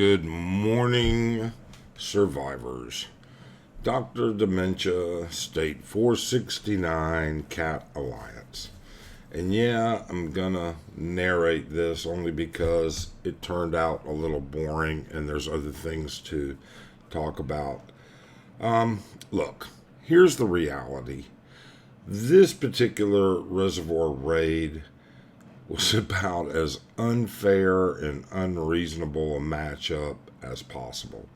Good morning, survivors. Dr. Dementia, State 469, Cat Alliance. And yeah, I'm gonna narrate this only because it turned out a little boring and there's other things to talk about. Look, here's the reality. This particular Reservoir raid was about as unfair and unreasonable a matchup as possible.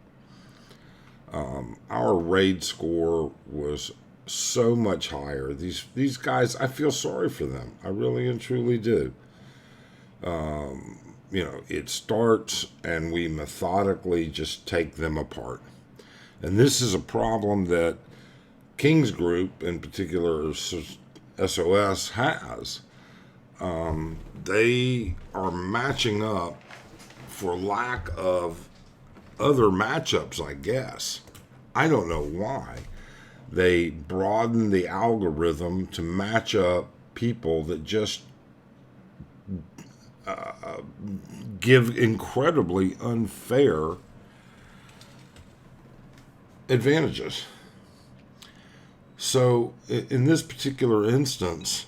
Our raid score was so much higher. These guys, I feel sorry for them. I really and truly do. It starts and we methodically just take them apart. And this is a problem that King's Group, in particular SOS, has. They are matching up for lack of other matchups, I guess. I don't know why. They broaden the algorithm to match up people that just give incredibly unfair advantages. So in this particular instance,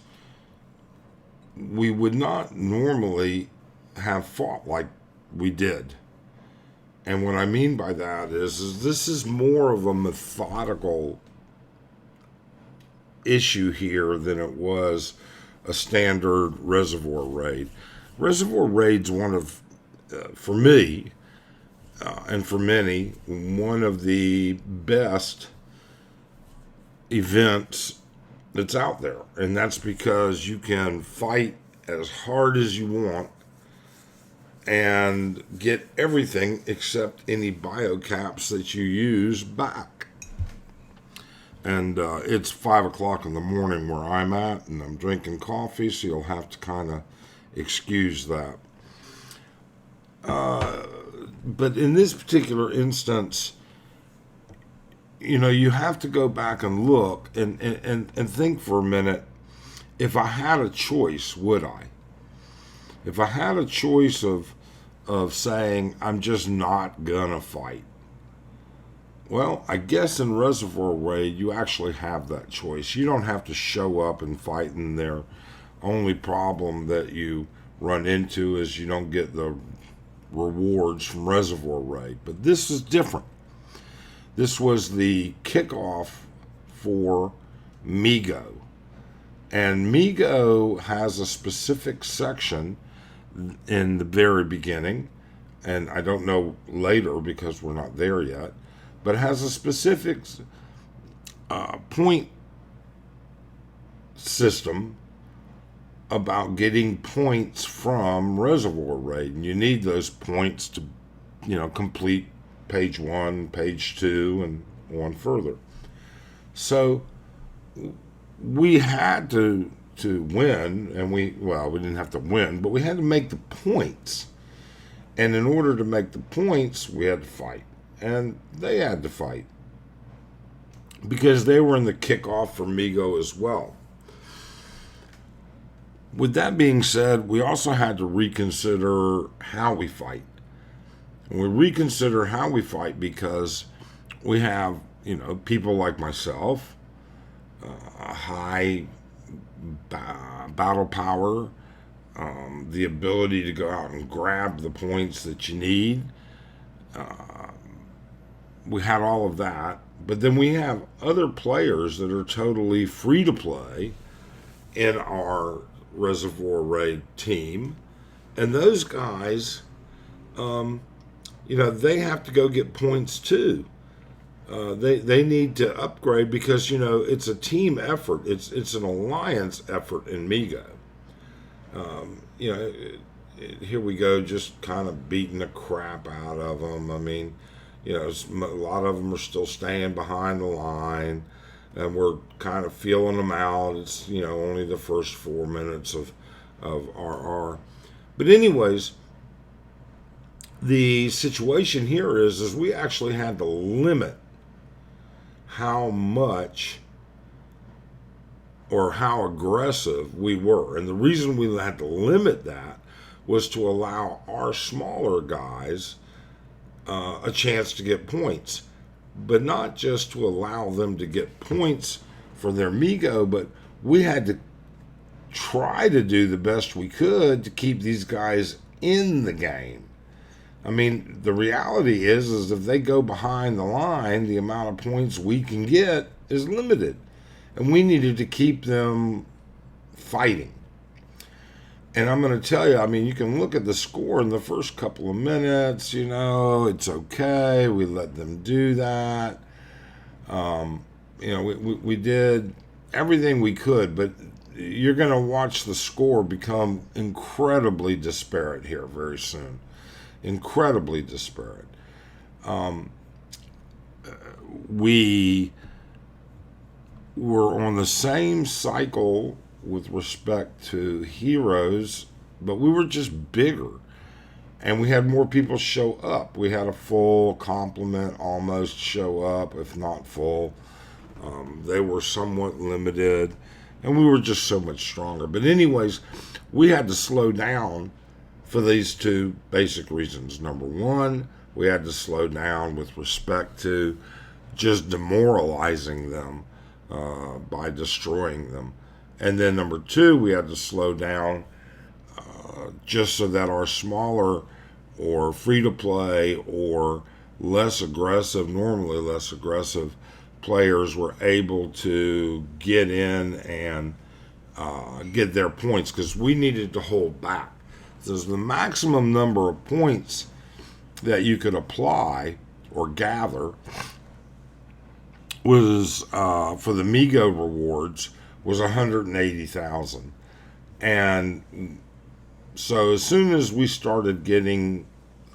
we would not normally have fought like we did. And what I mean by that is this is more of a methodical issue here than it was a standard Reservoir raid. Reservoir raid's one of, for me, and for many, one of the best events that's out there, and that's because you can fight as hard as you want and get everything except any biocaps that you use back. And it's 5 o'clock in the morning where I'm at, and I'm drinking coffee, so you'll have to kind of excuse that. But in this particular instance, you have to go back and look and think for a minute, if I had a choice, would I? If I had a choice of saying, I'm just not gonna fight. Well, I guess in Reservoir raid, you actually have that choice. You don't have to show up and fight, and their only problem that you run into is you don't get the rewards from Reservoir raid. But this is different. This was the kickoff for MIGO. And MIGO has a specific section in the very beginning, and I don't know later because we're not there yet, but it has a specific point system about getting points from Reservoir raid. And you need those points to, complete page 1, page 2, and on further. So we had to win, and we didn't have to win, but we had to make the points. And in order to make the points, we had to fight. And they had to fight because they were in the kickoff for MIGO as well. With that being said, we also had to reconsider how we fight. And we reconsider how we fight because we have, people like myself, high battle power, the ability to go out and grab the points that you need. We had all of that. But then we have other players that are totally free to play in our Reservoir raid team. And those guys, they have to go get points too. They need to upgrade because, it's a team effort. It's an alliance effort in MIGO. Here we go, just kind of beating the crap out of them. I mean, a lot of them are still staying behind the line, and we're kind of feeling them out. It's, only the first 4 minutes of RR. But anyways, the situation here is we actually had to limit how much or how aggressive we were. And the reason we had to limit that was to allow our smaller guys a chance to get points, but not just to allow them to get points for their Migo, but we had to try to do the best we could to keep these guys in the game. I mean, the reality is if they go behind the line, the amount of points we can get is limited. And we needed to keep them fighting. And I'm going to tell you, I mean, you can look at the score in the first couple of minutes, it's okay. We let them do that. We did everything we could, but you're going to watch the score become incredibly disparate here very soon. Incredibly disparate. We were on the same cycle with respect to heroes, but we were just bigger. And we had more people show up. We had a full complement almost show up, if not full. They were somewhat limited, and we were just so much stronger. But anyways, we had to slow down for these two basic reasons. Number one, we had to slow down with respect to just demoralizing them by destroying them. And then number two, we had to slow down just so that our smaller or free-to-play or normally less aggressive players were able to get in and get their points, because we needed to hold back. There's the maximum number of points that you could apply or gather was for the Migo rewards was 180,000. And so as soon as we started getting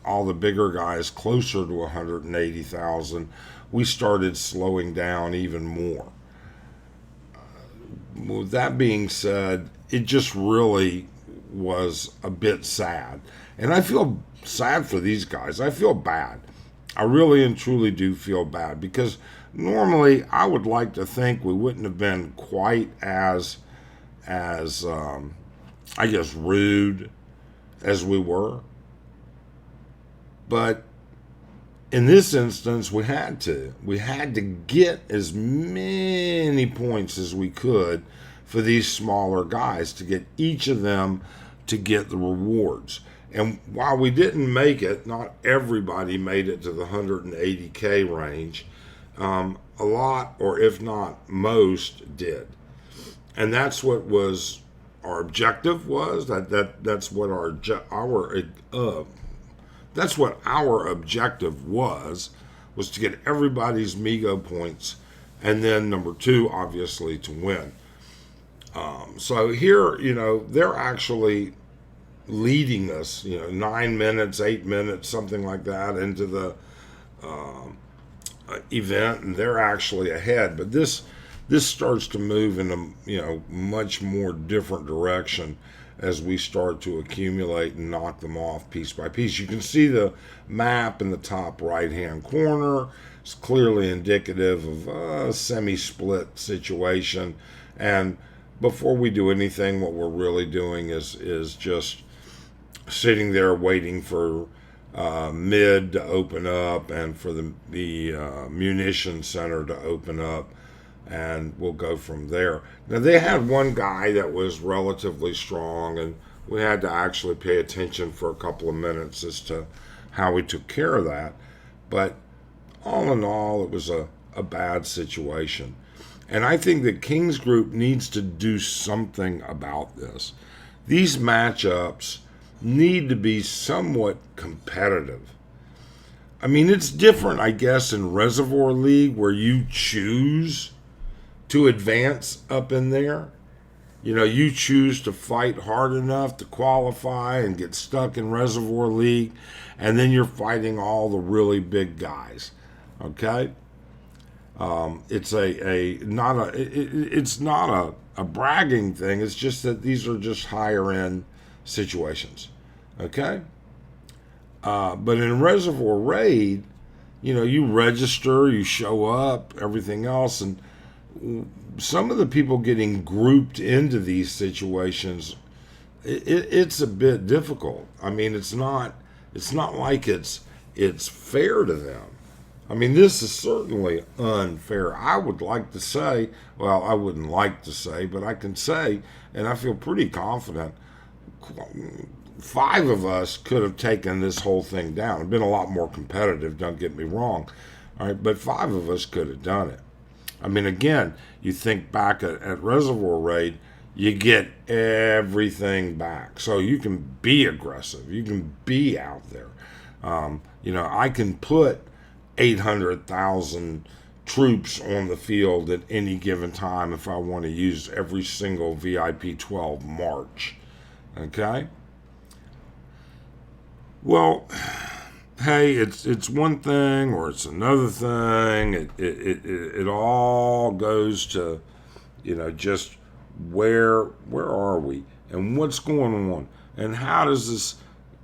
all the bigger guys closer to 180,000, we started slowing down even more. With that being said, it just really was a bit sad. And I feel sad for these guys. I feel bad. I really and truly do feel bad, because normally I would like to think we wouldn't have been quite as I guess, rude as we were. But in this instance, we had to. We had to get as many points as we could for these smaller guys to get each of them to get the rewards. And while we didn't make it, not everybody made it to the 180K range. A lot, or if not most, did. And that's what was our objective was. That's what that's what our objective was to get everybody's Migo points, and then number two, obviously, to win. So here, they're actually leading us, 9 minutes, 8 minutes, something like that into the event, and they're actually ahead. But this starts to move in a much more different direction as we start to accumulate and knock them off piece by piece. You can see the map in the top right-hand corner. It's clearly indicative of a semi-split situation. And before we do anything, what we're really doing is just sitting there waiting for mid to open up and for the munition center to open up, and we'll go from there. Now, they had one guy that was relatively strong, and we had to actually pay attention for a couple of minutes as to how we took care of that. But all in all, it was a bad situation. And I think that King's Group needs to do something about this. These matchups need to be somewhat competitive. I mean, it's different, I guess, in Reservoir League, where you choose to advance up in there. You choose to fight hard enough to qualify and get stuck in Reservoir League, and then you're fighting all the really big guys. Okay? It's not a bragging thing. It's just that these are just higher end situations. Okay? But in Reservoir Raid, you register, you show up, everything else, and some of the people getting grouped into these situations, it's a bit difficult. I mean, it's not like it's it's fair to them. I mean, this is certainly unfair. I would like to say, well, I wouldn't like to say, but I can say, and I feel pretty confident, 5 of us could have taken this whole thing down. It'd been a lot more competitive, don't get me wrong. All right, but 5 of us could have done it. I mean, again, you think back at Reservoir Raid, you get everything back. So you can be aggressive. You can be out there. I can put 800,000 troops on the field at any given time if I want to use every single VIP 12 march. Okay? Well, hey, it's one thing or it's another thing. It all goes to, just where are we and what's going on and how does this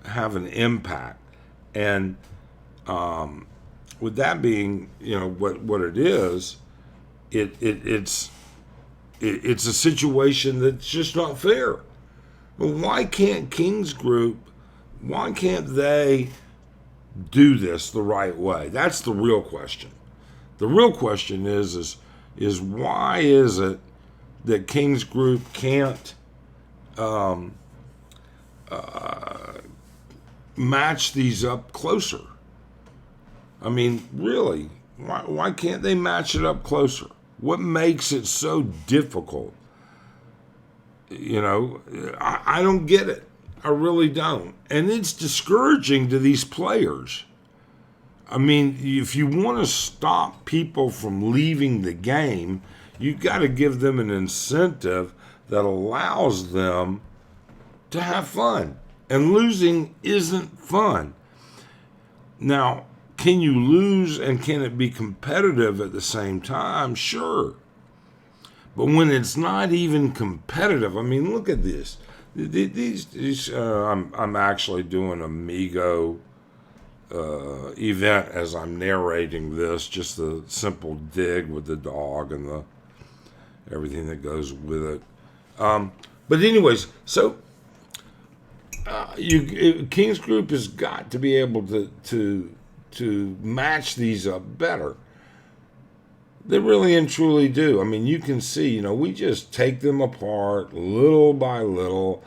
have an impact? And with that being, what it is, it's a situation that's just not fair. Well, why can't King's Group? Why can't they do this the right way? That's the real question. The real question is why is it that King's Group can't match these up closer? I mean, really, why can't they match it up closer? What makes it so difficult? I don't get it. I really don't. And it's discouraging to these players. I mean, if you want to stop people from leaving the game, you've got to give them an incentive that allows them to have fun. And losing isn't fun. Now, can you lose and can it be competitive at the same time? Sure. But when it's not even competitive, I mean, look at this. I'm actually doing a Migo event as I'm narrating this, just the simple dig with the dog and the everything that goes with it. But anyways, so King's Group has got to be able to match these up better. They really and truly do. I mean, you can see, we just take them apart little by little,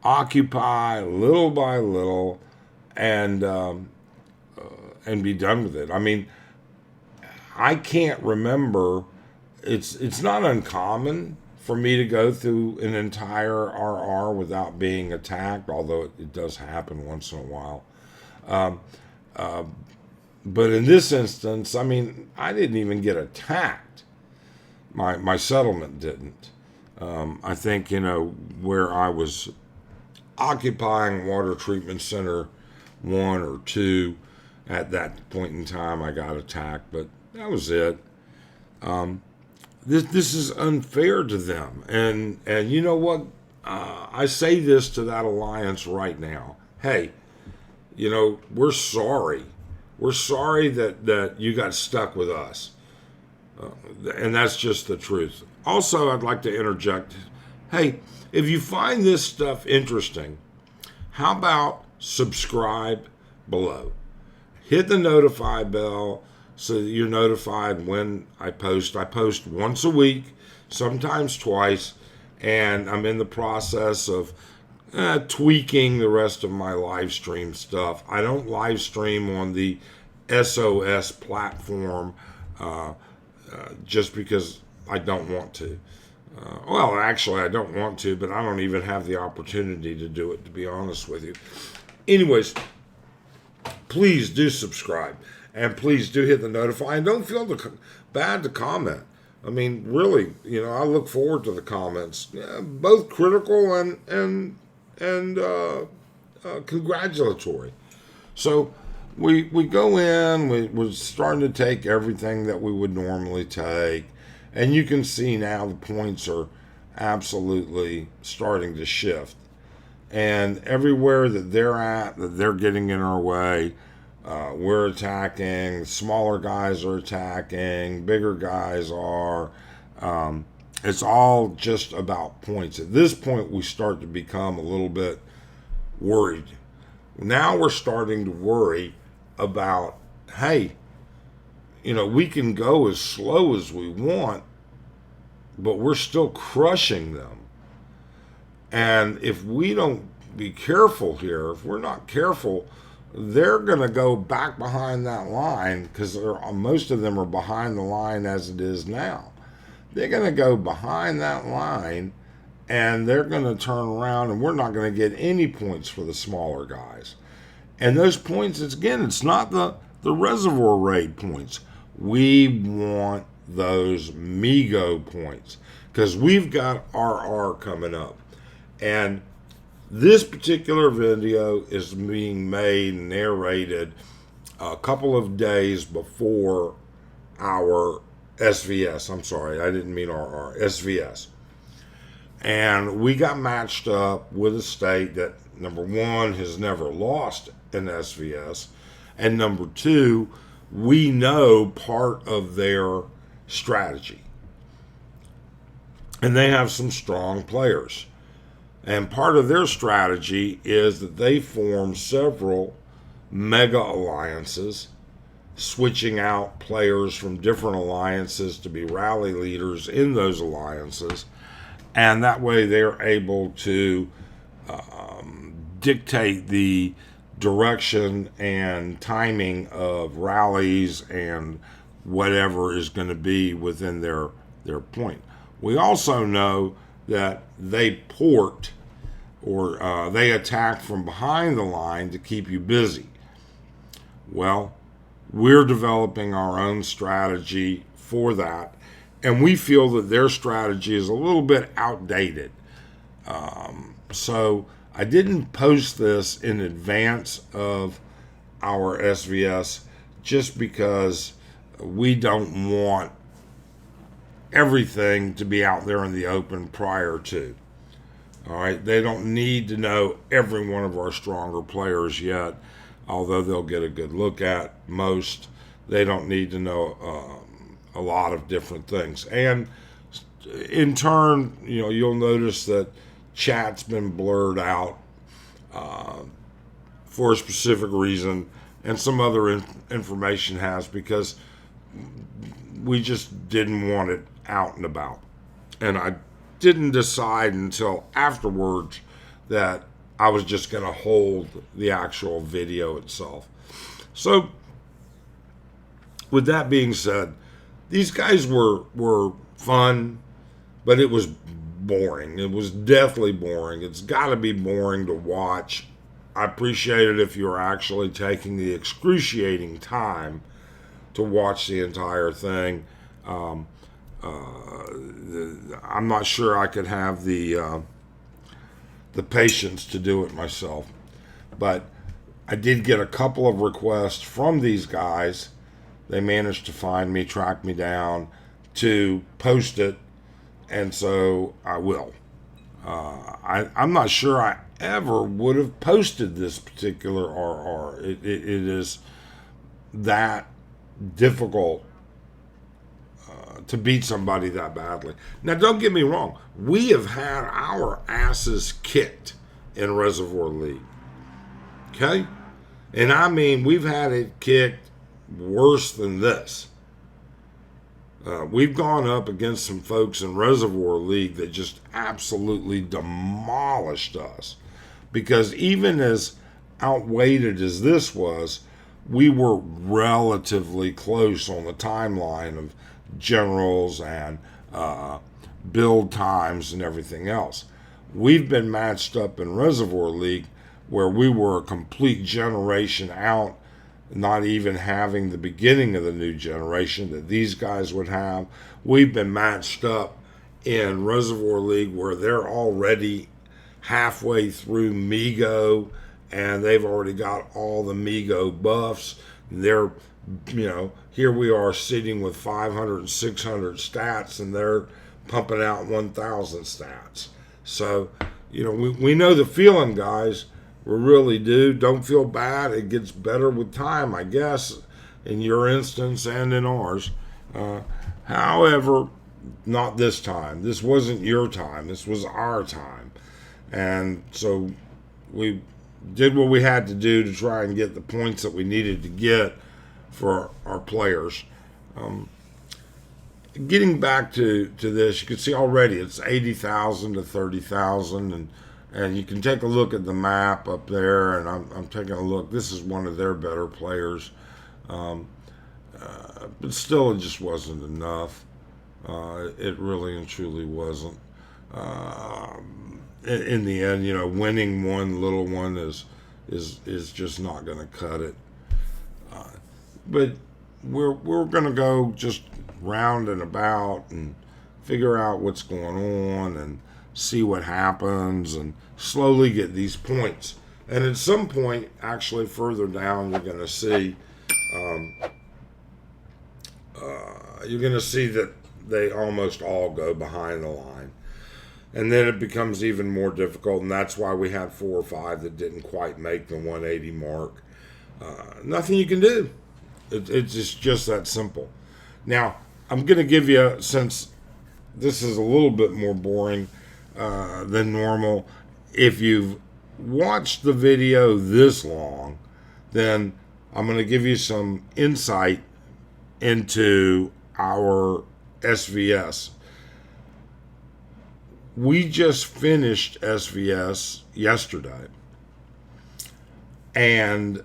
occupy little by little, and be done with it. I mean, I can't remember. It's not uncommon for me to go through an entire RR without being attacked, although it does happen once in a while. But in this instance, I mean, I didn't even get attacked. My settlement didn't. I think, where I was occupying Water Treatment Center 1 or 2, at that point in time, I got attacked, but that was it. This is unfair to them. And you know what? I say this to that alliance right now. Hey, we're sorry. We're sorry that you got stuck with us. And that's just the truth. Also, I'd like to interject. Hey, if you find this stuff interesting, how about subscribe below? Hit the notify bell so that you're notified when I post. I post once a week, sometimes twice, and I'm in the process of tweaking the rest of my live stream stuff. I don't live stream on the SOS platform just because I don't want to. Well, actually, I don't want to, but I don't even have the opportunity to do it, to be honest with you. Anyways, please do subscribe, and please do hit the notify, and don't feel bad to comment. I mean, really, I look forward to the comments, both critical and congratulatory. So we go in, we're starting to take everything that we would normally take, and you can see now the points are absolutely starting to shift. And everywhere that they're at, that they're getting in our way, we're attacking. Smaller guys are attacking. Bigger guys are. It's all just about points. At this point, we start to become a little bit worried. Now we're starting to worry about, hey, we can go as slow as we want, but we're still crushing them. And if we don't be careful here, if we're not careful, they're going to go back behind that line, because most of them are behind the line as it is now. They're going to go behind that line, and they're going to turn around, and we're not going to get any points for the smaller guys. And those points, it's not the reservoir raid points. We want those MIGO points, because we've got RR coming up. And this particular video is being made and narrated a couple of days before our SVS. I'm sorry, I didn't mean RR, SVS. And we got matched up with a state that, number one, has never lost an SVS, and number two, we know part of their strategy. And they have some strong players. And part of their strategy is that they form several mega alliances, switching out players from different alliances to be rally leaders in those alliances. And that way they're able to dictate the direction and timing of rallies and whatever is going to be within their point. We also know that they port, or they attack from behind the line to keep you busy. Well, we're developing our own strategy for that, and we feel that their strategy is a little bit outdated. So I didn't post this in advance of our SVS, just because we don't want everything to be out there in the open prior to. All right, they don't need to know every one of our stronger players yet, although they'll get a good look at most. They don't need to know a lot of different things. And in turn, you'll notice that chat's been blurred out for a specific reason, and some other information has, because we just didn't want it out and about. And I didn't decide until afterwards that I was just going to hold the actual video itself. So, with that being said, these guys were fun, but it was boring. It was definitely boring. It's got to be boring to watch. I appreciate it if you're actually taking the excruciating time to watch the entire thing. I'm not sure I could have the patience to do it myself, but I did get a couple of requests from these guys. They managed to find me, track me down to post it, and so I will. I'm not sure I ever would have posted this particular RR. It is that difficult to beat somebody that badly. Now, don't get me wrong. We have had our asses kicked in Reservoir League. Okay? And I mean, we've had it kicked worse than this. We've gone up against some folks in Reservoir League that just absolutely demolished us. Because even as outweighted as this was, we were relatively close on the timeline of generals and build times and everything else. We've been matched up in Reservoir League where we were a complete generation out, not even having the beginning of the new generation that these guys would have. We've been matched up in Reservoir League where they're already halfway through MIGO, and they've already got all the MIGO buffs. They're, here we are sitting with 500 and 600 stats, and they're pumping out 1,000 stats. So, we know the feeling, guys. We really do. Don't feel bad. It gets better with time, I guess, in your instance and in ours. However, not this time. This wasn't your time. This was our time. And so we did what we had to do to try and get the points that we needed to get for our players. Getting back to this, you can see already it's 80,000 to 30,000, and you can take a look at the map up there, and I'm taking a look. This is one of their better players, but still, it just wasn't enough. It really and truly wasn't. In the end, winning one little one is just not going to cut it. But we're going to go just round and about and figure out what's going on and see what happens and slowly get these points. And at some point, actually further down, you're going to see that they almost all go behind the line. And then it becomes even more difficult, and that's why we had 4 or 5 that didn't quite make the 180 mark. Nothing you can do. It's just that simple. Now, I'm going to give you, since this is a little bit more boring than normal, if you've watched the video this long, then I'm going to give you some insight into our SVS. We just finished SVS yesterday, and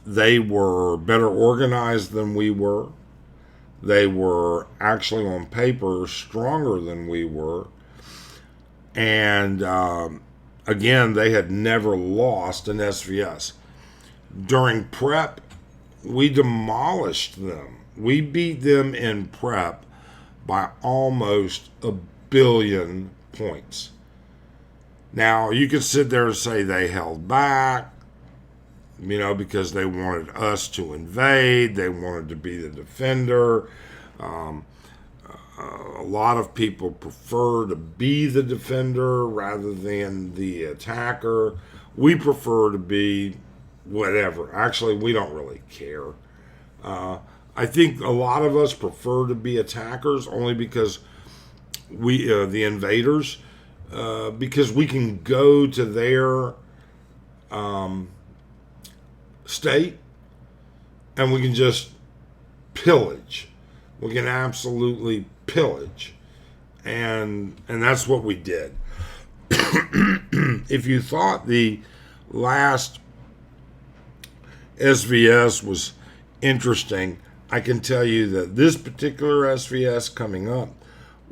they were better organized than we were. They were actually on paper stronger than we were, and again, they had never lost an SVS. During prep, we demolished them. We beat them in prep by almost 1 billion points. Now, you could sit there and say they held back, because they wanted us to invade. They wanted to be the defender. A lot of people prefer to be the defender rather than the attacker. We prefer to be whatever. Actually, we don't really care. I think a lot of us prefer to be attackers only because we, the invaders, because we can go to their state and we can just pillage. We can absolutely pillage, and that's what we did. If you thought the last SVS was interesting, I can tell you that this particular SVS coming up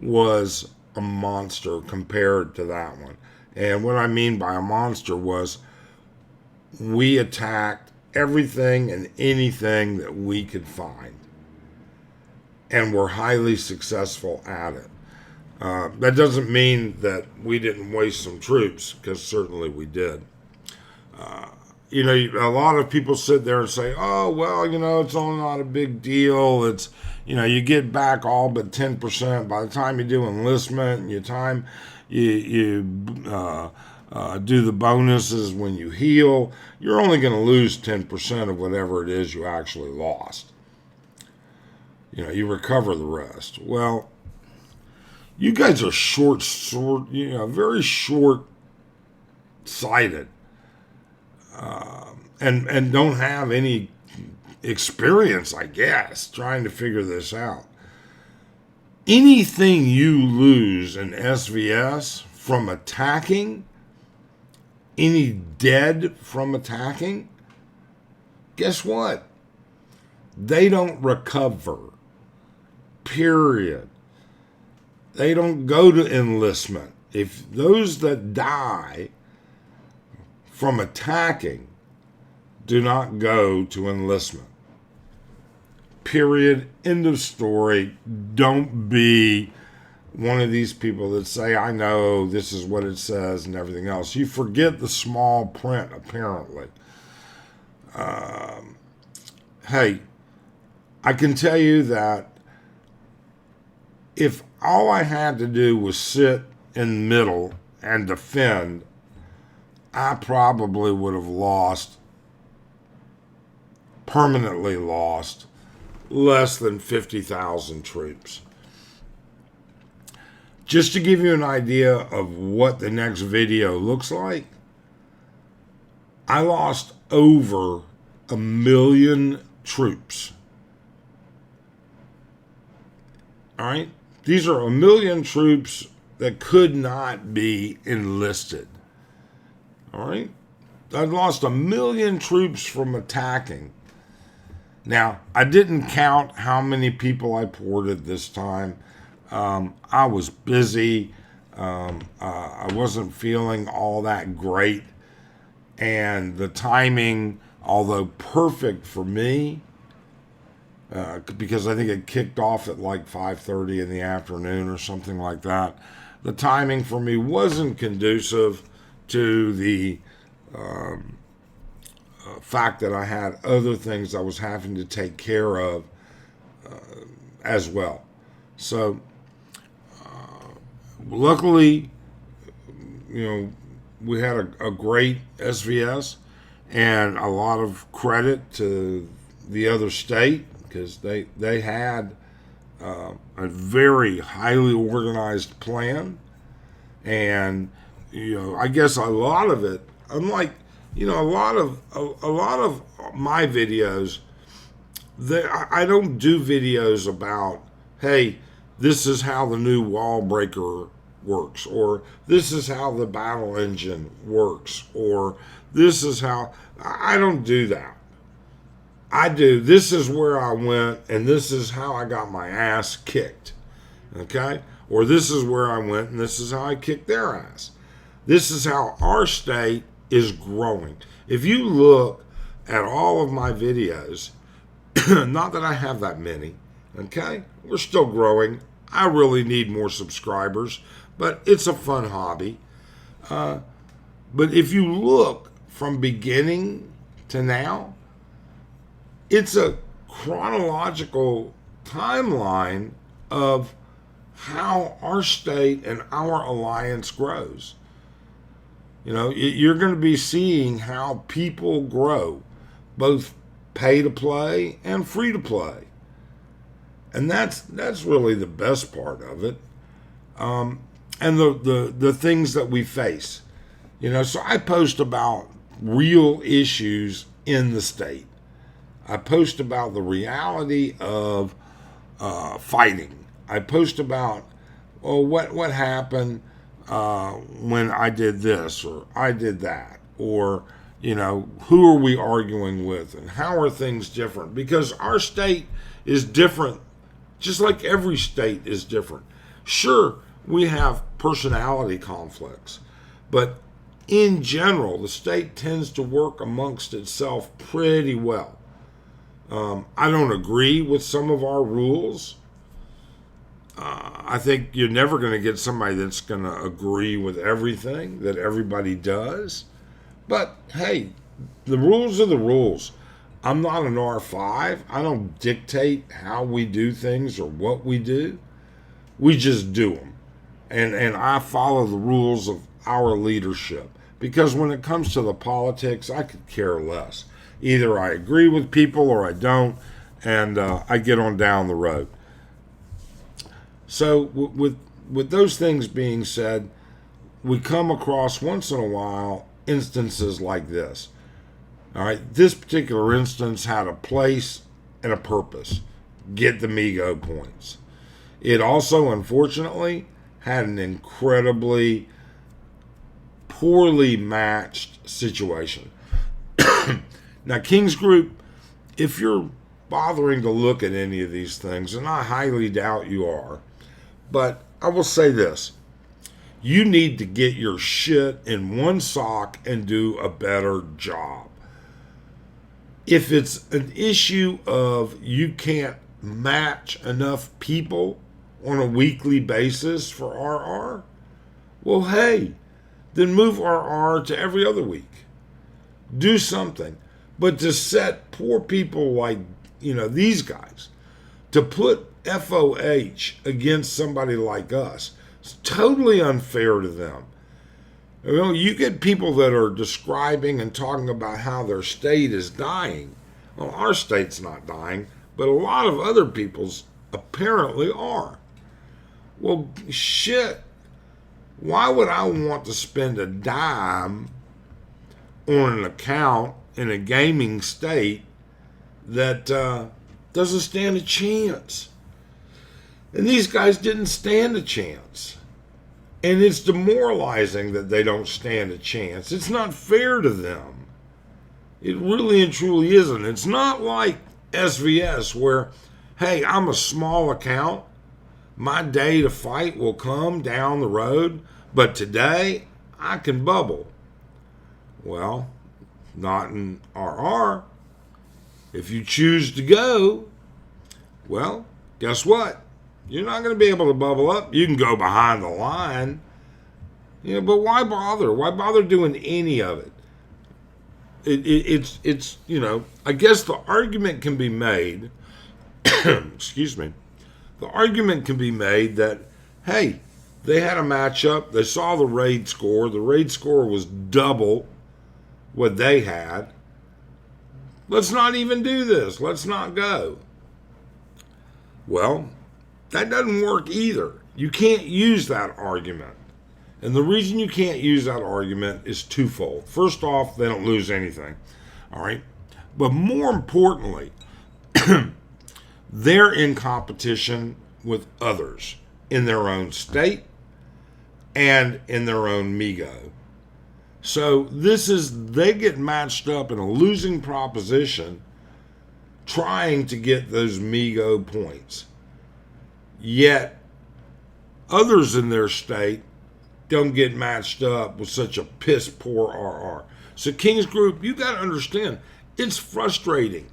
was a monster compared to that one. And what I mean by a monster was we attacked everything and anything that we could find, and were highly successful at it. That doesn't mean that we didn't waste some troops, because certainly we did. A lot of people sit there and say, oh, well, it's all not a big deal. It's, you get back all but 10%. By the time you do enlistment and you do the bonuses when you heal, you're only going to lose 10% of whatever it is you actually lost. You recover the rest. Well, you guys are very short-sighted. And don't have any experience, I guess, trying to figure this out. Anything you lose in SVS from attacking, any dead from attacking, guess what? They don't recover. Period. They don't go to enlistment. If those that die from attacking do not go to enlistment. Period. End of story. Don't be one of these people that say, I know this is what it says and everything else. You forget the small print, apparently. Hey, I can tell you that if all I had to do was sit in the middle and defend, I probably would have permanently lost, less than 50,000 troops. Just to give you an idea of what the next video looks like, I lost over 1,000,000 troops. All right? These are 1,000,000 troops that could not be enlisted. All right? I lost 1,000,000 troops from attacking. Now, I didn't count how many people I ported this time. I was busy. I wasn't feeling all that great. And the timing, although perfect for me, because I think it kicked off at like 5:30 in the afternoon or something like that, the timing for me wasn't conducive to the fact that I had other things I was having to take care of as well. So, luckily, we had a great SVS, and a lot of credit to the other state, because they had a very highly organized plan. And I guess a lot of it, unlike a lot of my videos, I don't do videos about, hey, this is how the new wall breaker works, or this is how the battle engine works, or this is how. I don't do that. I do, this is where I went, and this is how I got my ass kicked. Okay? Or this is where I went, and this is how I kicked their ass. This is how our state is growing. If you look at all of my videos, not that I have that many, okay? We're still growing. I really need more subscribers, but it's a fun hobby. But if you look from beginning to now, it's a chronological timeline of how our state and our alliance grows. You're going to be seeing how people grow, both pay to play and free to play. And that's really the best part of it. And the things that we face. So I post about real issues in the state. I post about the reality of fighting. I post about, what happened when I did this or I did that, or who are we arguing with and how are things different? Because our state is different, just like every state is different. Sure, we have personality conflicts, but in general, the state tends to work amongst itself pretty well. I don't agree with some of our rules. I think you're never going to get somebody that's going to agree with everything that everybody does. But hey, the rules are the rules. I'm not an R5. I don't dictate how we do things or what we do. We just do them. And I follow the rules of our leadership. Because when it comes to the politics, I could care less. Either I agree with people or I don't, and I get on down the road. So with those things being said, we come across once in a while instances like this. All right, this particular instance had a place and a purpose. Get the Migo points. It also, unfortunately, had an incredibly poorly matched situation. Now, King's Group, if you're bothering to look at any of these things, and I highly doubt you are, but I will say this. You need to get your shit in one sock and do a better job. If it's an issue of you can't match enough people on a weekly basis for RR, well, hey, then move RR to every other week. Do something. But to set poor people like, these guys, to put FOH against somebody like us, it's totally unfair to them. You get people that are describing and talking about how their state is dying. Well, our state's not dying, but a lot of other people's apparently are. Well, shit. Why would I want to spend a dime on an account in a gaming state that doesn't stand a chance. And these guys didn't stand a chance. And it's demoralizing that they don't stand a chance. It's not fair to them. It really and truly isn't. It's not like SVS where, hey, I'm a small account. My day to fight will come down the road, but today I can bubble. Well, not in RR. If you choose to go, well, guess what? You're not going to be able to bubble up. You can go behind the line. But why bother? Why bother doing any of it? It's I guess the argument can be made, excuse me, the argument can be made that, hey, they had a matchup. They saw the raid score. The raid score was double what they had. Let's not even do this. Let's not go. Well, that doesn't work either. You can't use that argument. And the reason you can't use that argument is twofold. First off, they don't lose anything. All right? But more importantly, they're in competition with others in their own state and in their own Migo. So they get matched up in a losing proposition trying to get those Migo points. Yet others in their state don't get matched up with such a piss poor RR. So King's Group, you got to understand, it's frustrating.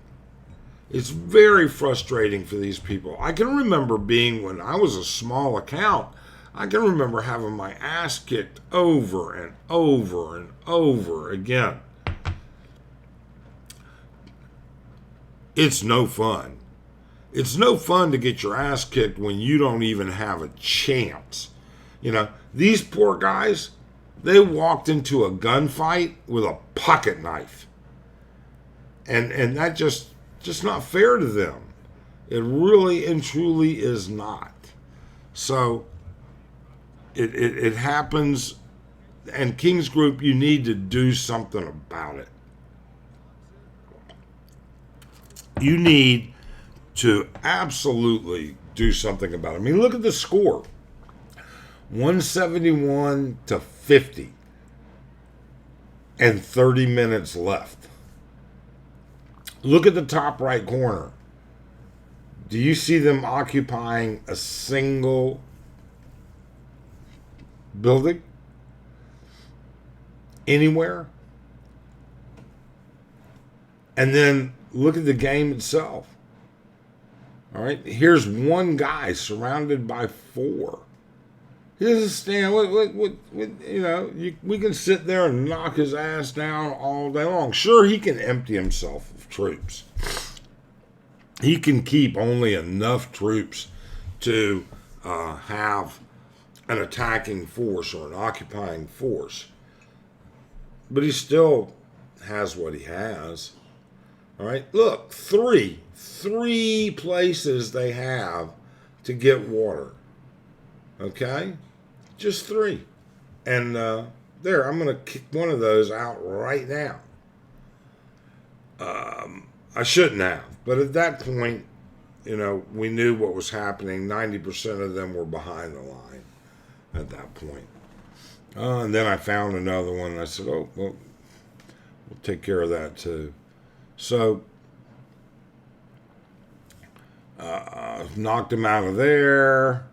It's very frustrating for these people. I can remember when I was a small account, I can remember having my ass kicked over and over and over again. It's no fun. It's no fun to get your ass kicked when you don't even have a chance. These poor guys, they walked into a gunfight with a pocket knife. And that just not fair to them. It really and truly is not. So it happens, and King's Group, you need to do something about it. You need to absolutely do something about it. I mean, look at the score. 171-50 and 30 minutes left. Look at the top right corner. Do you see them occupying a single building anywhere? And then look at the game itself. All right, here's one guy surrounded by four. He doesn't stand. We can sit there and knock his ass down all day long. Sure, he can empty himself of troops. He can keep only enough troops to have an attacking force or an occupying force. But he still has what he has. All right, look, three places they have to get water. Okay? Just 3. And there, I'm going to kick one of those out right now. I shouldn't have. But at that point, we knew what was happening. 90% of them were behind the line at that point. And then I found another one, and I said, oh, well, we'll take care of that too. So, knocked him out of there.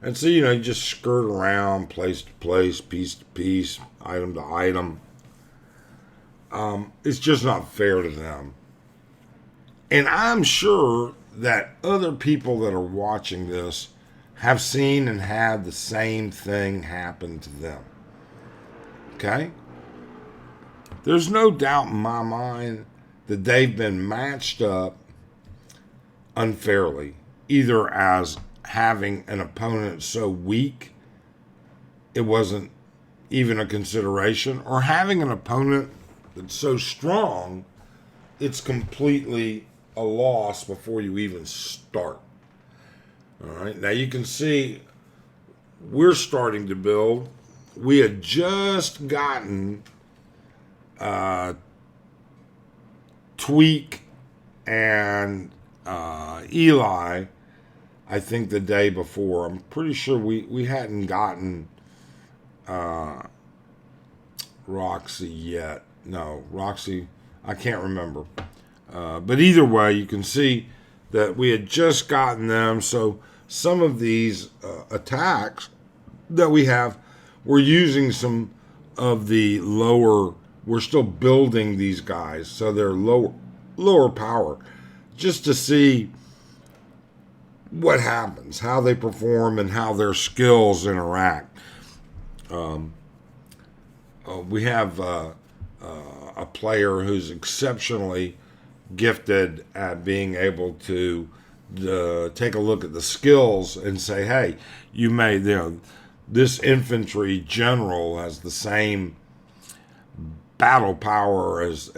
And so, you just skirt around place to place, piece to piece, item to item. It's just not fair to them. And I'm sure that other people that are watching this have seen and had the same thing happen to them. Okay? There's no doubt in my mind that they've been matched up unfairly, either as having an opponent so weak it wasn't even a consideration, or having an opponent that's so strong it's completely a loss before you even start. All right, now you can see we're starting to build. We had just gotten Tweak and Eli, I think the day before. I'm pretty sure we hadn't gotten Roxy yet. No, Roxy, I can't remember. But either way, you can see that we had just gotten them. So some of these attacks that we have, we're using some of the lower, we're still building these guys. So they're lower power, just to see what happens, how they perform, and how their skills interact. We have a player who's exceptionally gifted at being able to take a look at the skills and say, hey, you may, this infantry general has the same battle power as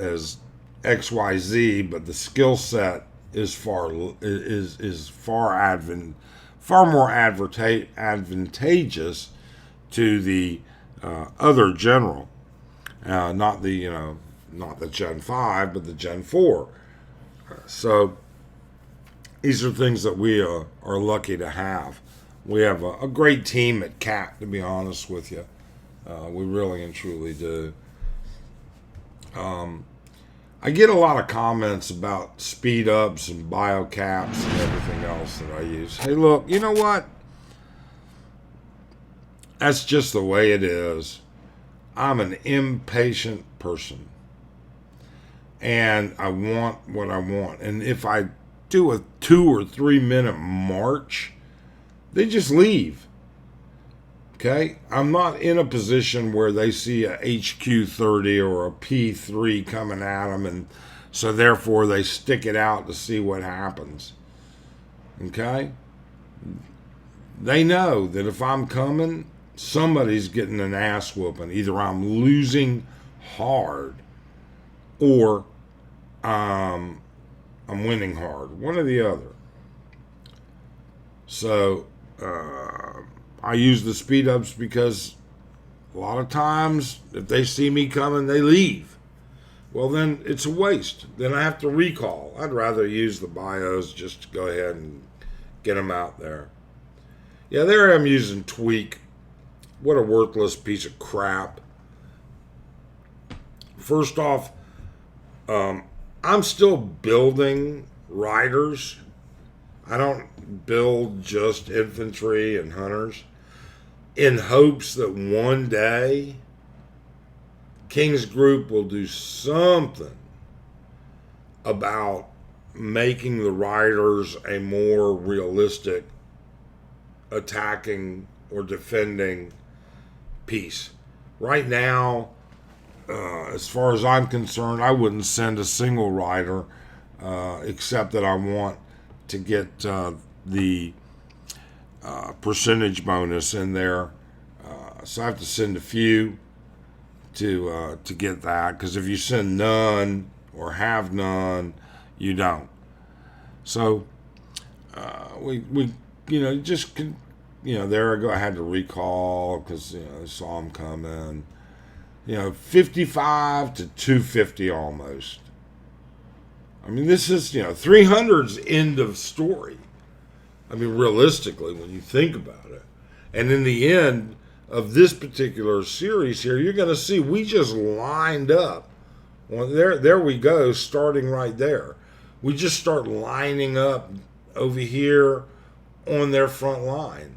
XYZ, but the skill set is far more advantageous to the other general, not the Gen 5, but the Gen 4. So these are things that we are lucky to have. We have a great team at CAT, to be honest with you. We really and truly do. I get a lot of comments about speed ups and biocaps and everything else that I use. Hey, look, you know what? That's just the way it is. I'm an impatient person. And I want what I want. And if I do a 2 or 3 minute march, they just leave. Okay? I'm not in a position where they see a HQ30 or a P3 coming at them, and so therefore they stick it out to see what happens. Okay? They know that if I'm coming, somebody's getting an ass whooping. Either I'm losing hard or I'm winning hard. One or the other. So I use the speed ups because a lot of times if they see me coming, they leave. Well, then it's a waste. Then I have to recall. I'd rather use the bios just to go ahead and get them out there. Yeah, there I'm using Tweak. What a worthless piece of crap. First off, I'm still building riders. I don't build just infantry and hunters in hopes that one day King's Group will do something about making the riders a more realistic attacking or defending piece. Right now, as far as I'm concerned, I wouldn't send a single rider except that I want to get the percentage bonus in there. So I have to send a few to get that, because if you send none or have none, you don't. So we just can, there I go. I had to recall because I saw them come in. 55 to 250 almost. I mean, this is 300's end of story. I mean, realistically, when you think about it, and in the end of this particular series here, you're going to see we just lined up. Well, there we go, starting right there. We just start lining up over here on their front line.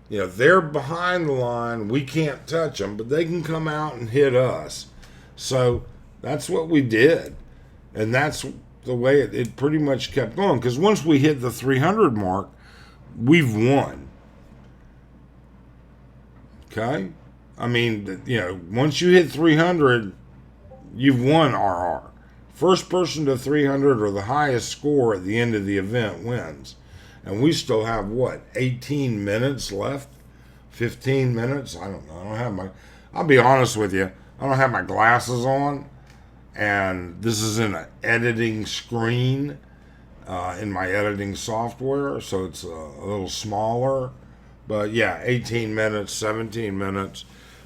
They're behind the line. We can't touch them, but they can come out and hit us. So that's what we did. And that's the way it pretty much kept going. Because once we hit the 300 mark, we've won. Okay? I mean, once you hit 300, you've won RR. First person to 300 or the highest score at the end of the event wins. And we still have, 18 minutes left? 15 minutes? I don't know. I'll be honest with you, I don't have my glasses on. And this is in an editing screen in my editing software, so it's a little smaller. But yeah, 18 minutes, 17 minutes.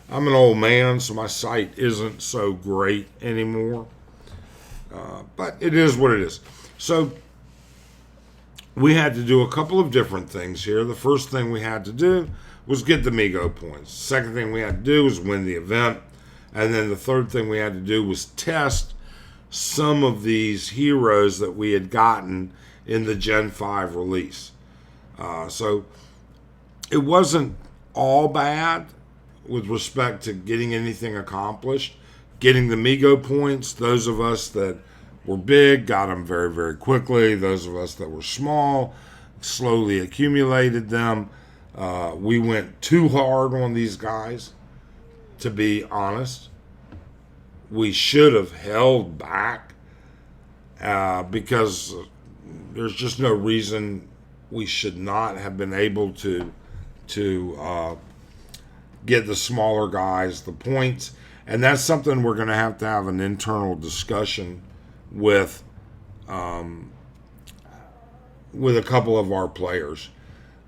I'm an old man, so my sight isn't so great anymore. But it is what it is. So we had to do a couple of different things here. The first thing we had to do was get the Migo points. The second thing we had to do was win the event. And then the third thing we had to do was test some of these heroes that we had gotten in the Gen 5 release. So it wasn't all bad with respect to getting anything accomplished. Getting the Migo points, those of us that were big got them very, very quickly. Those of us that were small slowly accumulated them. We went too hard on these guys, to be honest. We should have held back because there's just no reason we should not have been able to get the smaller guys the points. And that's something we're going to have an internal discussion with a couple of our players.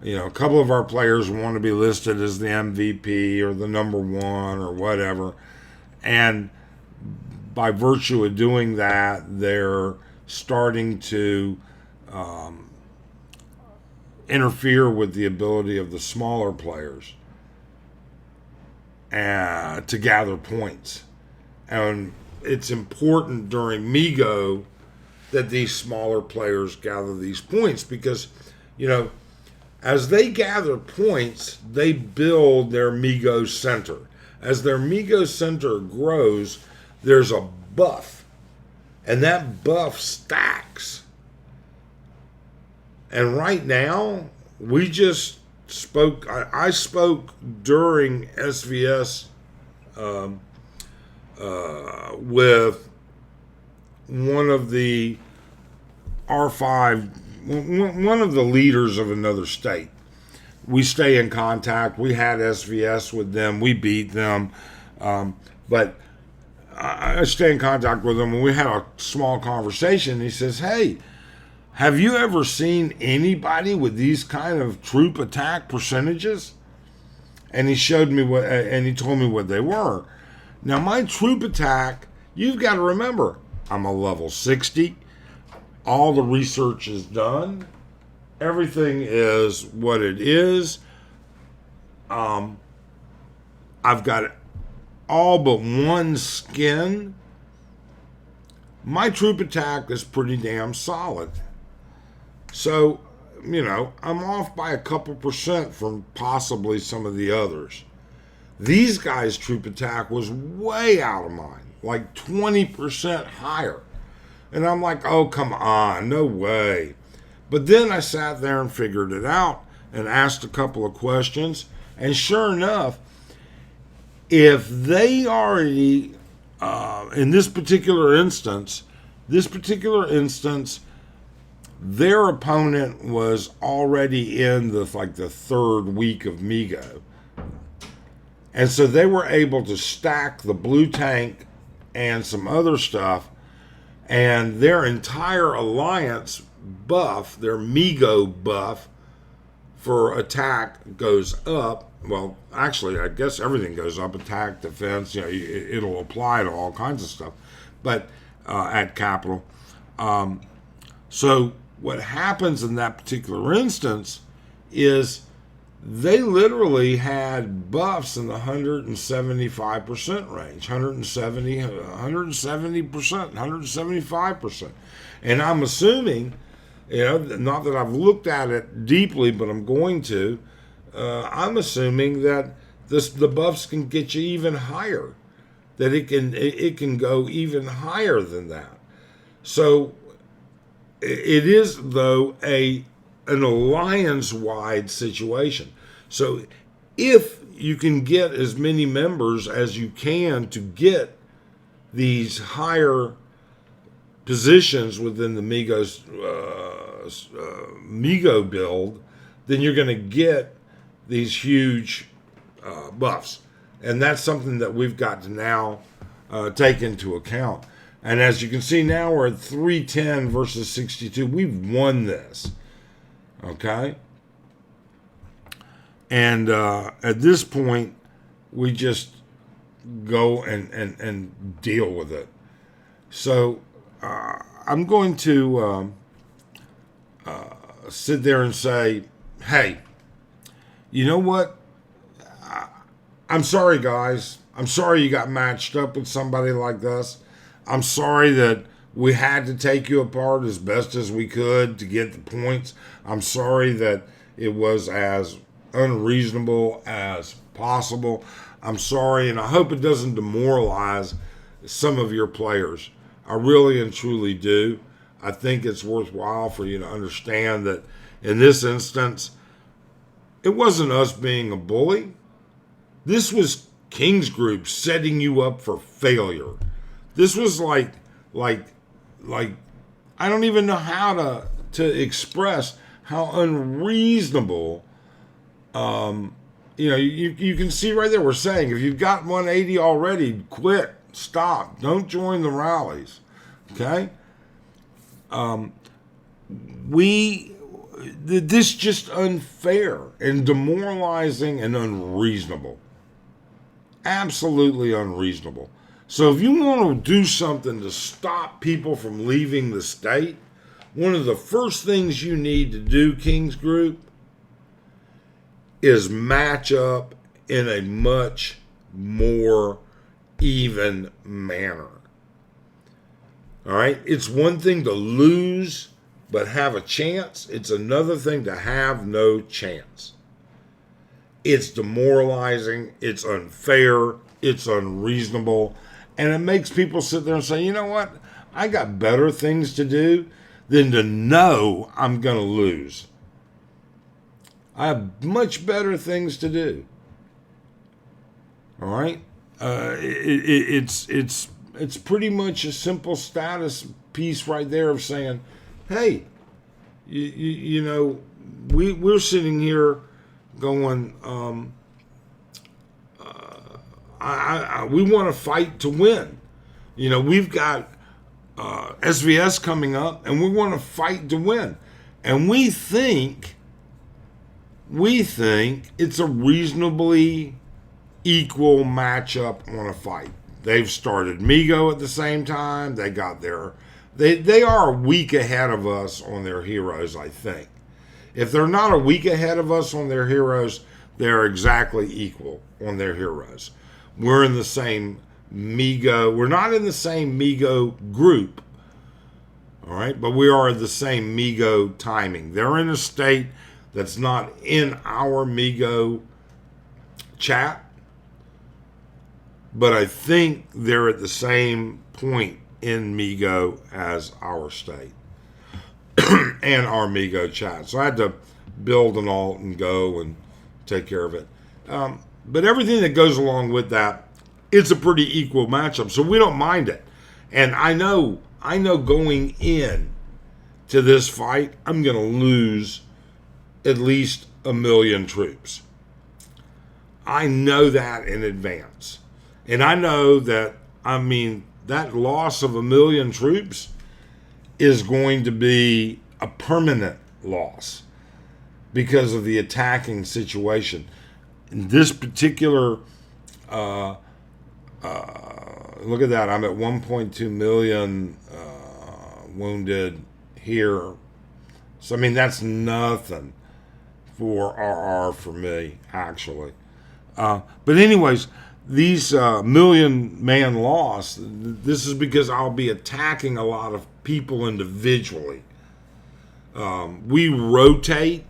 You know, a couple of our players want to be listed as the MVP or the number one or whatever. And by virtue of doing that, they're starting to interfere with the ability of the smaller players to gather points. And it's important during Migo that these smaller players gather these points because, you know, as they gather points, they build their Migo center. As their Migo center grows, there's a buff, and that buff stacks. And right now, we just spoke, I spoke during SVS with one of the R5, one of the leaders of another state. We stay in contact. We had SVS with them. We beat them. But I stay in contact with him, and we had a small conversation. He says, "Hey, have you ever seen anybody with these kind of troop attack percentages?" And he showed me and he told me what they were. Now, my troop attack, you've got to remember, I'm a level 60. All the research is done. Everything is what it is. I've got all but one skin. My troop attack is pretty damn solid. So, you know, I'm off by a couple percent from possibly some of the others. These guys' troop attack was way out of mine, like 20% higher. And I'm like, oh, come on, no way. But then I sat there and figured it out and asked a couple of questions. And sure enough, if they already, in this particular instance, their opponent was already in the third week of Migo. And so they were able to stack the blue tank and some other stuff, and their entire alliance buff, their Migo buff for attack goes up. Well, actually, I guess everything goes up. Attack, defense, you know, it'll apply to all kinds of stuff. But at Capital. So what happens in that particular instance is they literally had buffs in the 175% range, 170%, 175%. And I'm assuming, you know, not that I've looked at it deeply, but I'm going to, I'm assuming that the buffs can get you even higher, that it can go even higher than that. So it is, though, an alliance-wide situation. So if you can get as many members as you can to get these higher positions within the Migo build, then you're going to get these huge buffs. And that's something that we've got to now take into account. And as you can see now, we're at 310 versus 62. We've won this. Okay? And at this point, we just go and deal with it. So I'm going to sit there and say, hey, you know what? I'm sorry, guys. I'm sorry you got matched up with somebody like this. I'm sorry that we had to take you apart as best as we could to get the points. I'm sorry that it was as unreasonable as possible. I'm sorry, and I hope it doesn't demoralize some of your players. I really and truly do. I think it's worthwhile for you to understand that in this instance, it wasn't us being a bully. This was King's Group setting you up for failure. This was like I don't even know how to express how unreasonable. You can see right there. We're saying if you've got 180 already, quit, stop, don't join the rallies. Okay. This just unfair and demoralizing and unreasonable. Absolutely unreasonable. So if you want to do something to stop people from leaving the state, one of the first things you need to do, King's Group, is match up in a much more even manner. All right? It's one thing to lose but have a chance. It's another thing to have no chance. It's demoralizing, it's unfair, it's unreasonable, and it makes people sit there and say, you know what? I got better things to do than to know I'm going to lose. I have much better things to do. All right? It's pretty much a simple status piece right there of saying, hey, we're sitting here going, we want to fight to win. We've got SVS coming up, and we want to fight to win. And we think it's a reasonably equal matchup on a fight. They've started Migo at the same time. They got they are a week ahead of us on their heroes, I think. If they're not a week ahead of us on their heroes, they're exactly equal on their heroes. We're in the same Migo. We're not in the same Migo group, all right, but we are the same Migo timing. They're in a state that's not in our Migo chat, but I think they're at the same point in Migo as our state and our Migo chat. So I had to build an alt and go and take care of it. But everything that goes along with that, it's a pretty equal matchup, so we don't mind it. And I know going in to this fight, I'm going to lose at least 1 million troops. I know that in advance. And I know that, that loss of 1 million troops is going to be a permanent loss because of the attacking situation. In this particular, look at that, I'm at 1.2 million wounded here. So, that's nothing for RR for me, actually. But anyways, these million-man loss, this is because I'll be attacking a lot of people individually. We rotate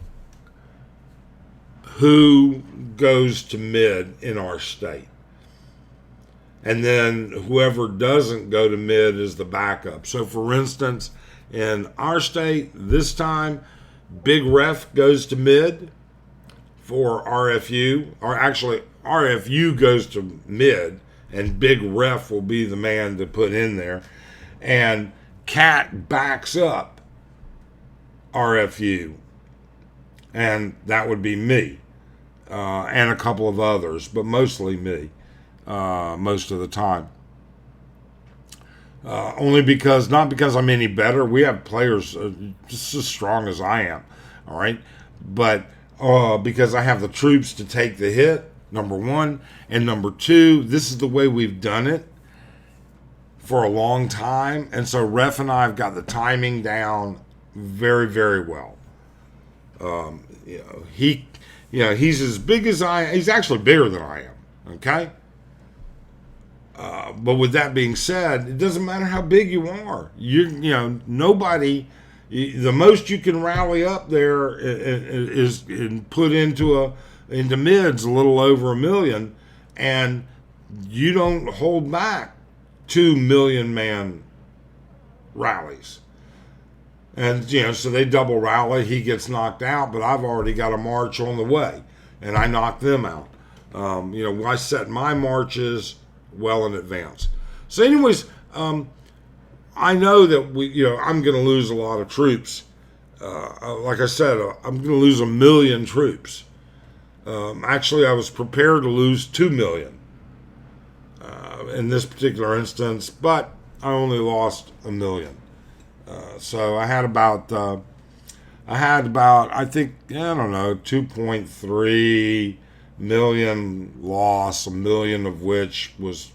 who goes to mid in our state. And then whoever doesn't go to mid is the backup. So, for instance, in our state, this time, Big Ref goes to mid for RFU, or actually RFU goes to mid, and Big Ref will be the man to put in there. And Cat backs up RFU, and that would be me, and a couple of others, but mostly me, most of the time. Only because, not because I'm any better. We have players just as strong as I am, all right? But because I have the troops to take the hit, Number one. And number two, this is the way we've done it for a long time. And so Ref and I have got the timing down very, very well. You know, he's as big as I am. He's actually bigger than I am. Okay. But with that being said, it doesn't matter how big you are. Nobody. The most you can rally up there is put into mids a little over 1 million, and you don't hold back 2 million man rallies. And so they double rally. He gets knocked out, but I've already got a march on the way, and I knock them out. I set my marches well in advance. So, anyways, I know that I'm going to lose a lot of troops. Like I said, I'm going to lose 1 million troops. Actually, I was prepared to lose 2 million in this particular instance, but I only lost 1 million. So I think, I don't know, 2.3 million loss, 1 million of which was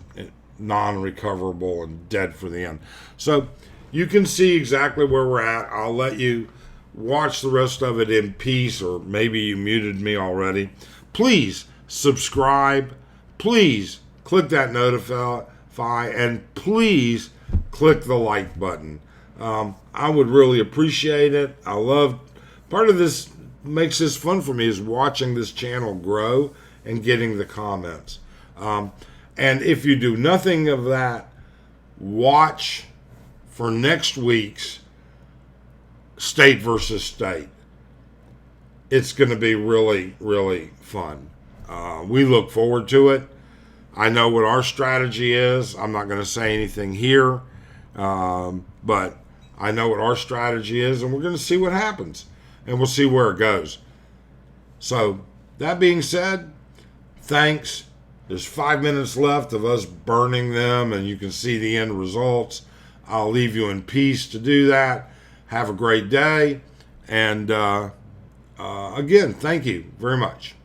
non-recoverable and dead for the end. So you can see exactly where we're at. I'll let you watch the rest of it in peace, or maybe you muted me already. Please subscribe. Please click that notify, and please click the like button. I would really appreciate it. I love part of this makes this fun for me is watching this channel grow and getting the comments. And if you do nothing of that, watch for next week's state versus state. It's going to be really, really fun. We look forward to it. I know what our strategy is. I'm not going to say anything here, but I know what our strategy is, and we're going to see what happens, and we'll see where it goes. So, that being said, thanks. There's 5 minutes left of us burning them, and you can see the end results. I'll leave you in peace to do that. Have a great day, and again, thank you very much.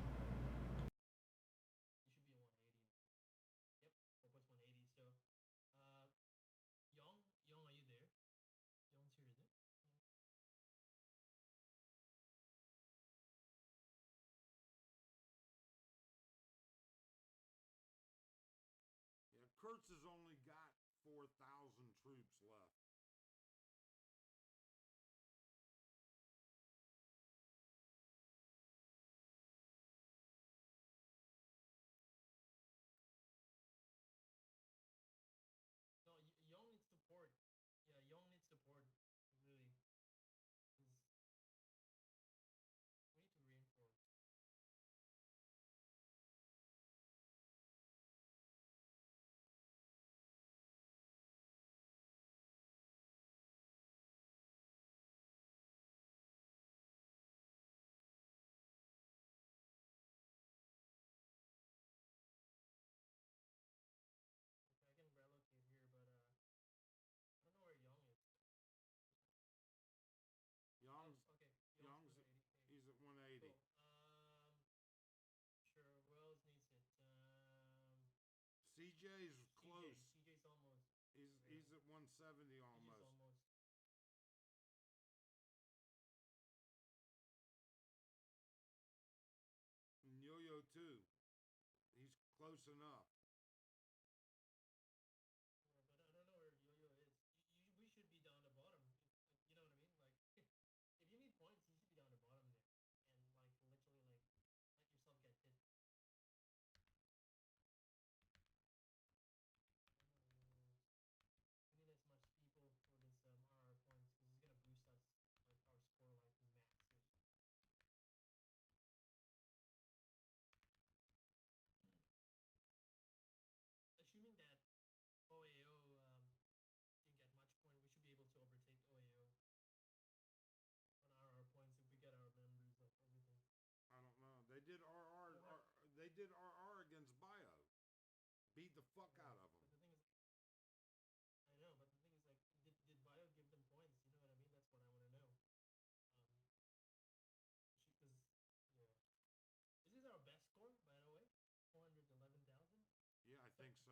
Kurtz has only got 4,000 troops left. Young's he's at 180. CJ's close. He's at 170 almost. And Yo-Yo too. He's close enough. I don't know. They did RR against Bio. Beat the fuck out of them. think so.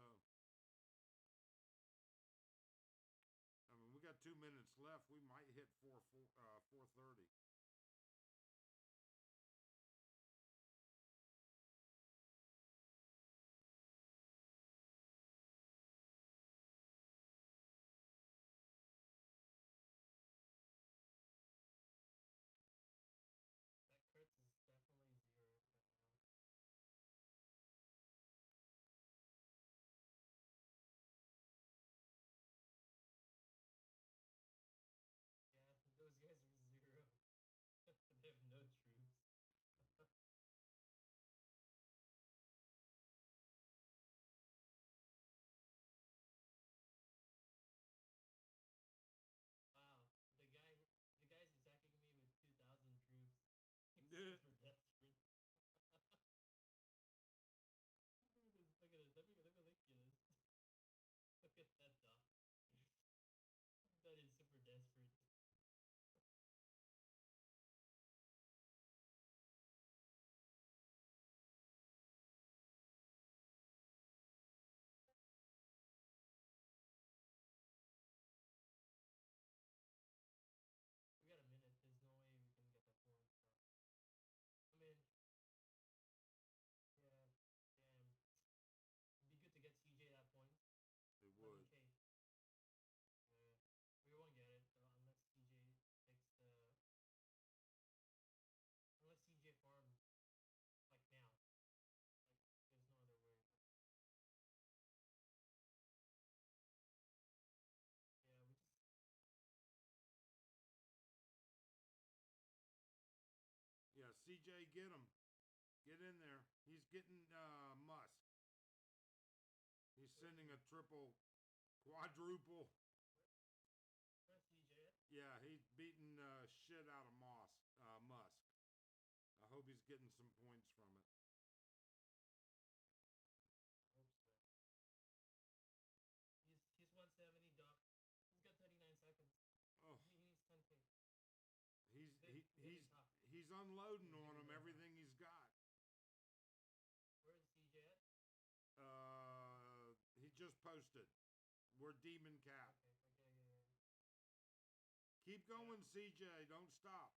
I mean, we got 2 minutes left. We might hit 4:30. That crits is definitely 0 right now. Yeah, those guys are 0. They have no troops. Wow, the guy's attacking me with 2,000 troops. He's super desperate. Look at this. Let me link you this. Look at that dog. That is super desperate. We got a minute. There's no way we can get that point. So. I mean, yeah, damn. It'd be good to get CJ that point. It would. 11K. We won't get it unless CJ takes the. Unless CJ farms like now. Like there's no other way. Yeah, we just. Yeah, CJ, get him. Get in there. He's getting Musk. He's sending a triple, quadruple. Where's CJ? Yeah, he's beating shit out of Musk. I hope he's getting some points from it. Hope so. He's 170, Doc. He's got 39 seconds. Oh, He needs 10K. he's unloading on him everything he's got. Where's CJ at? He just posted. We're Demon Cat. Okay. Keep going, CJ. Don't stop.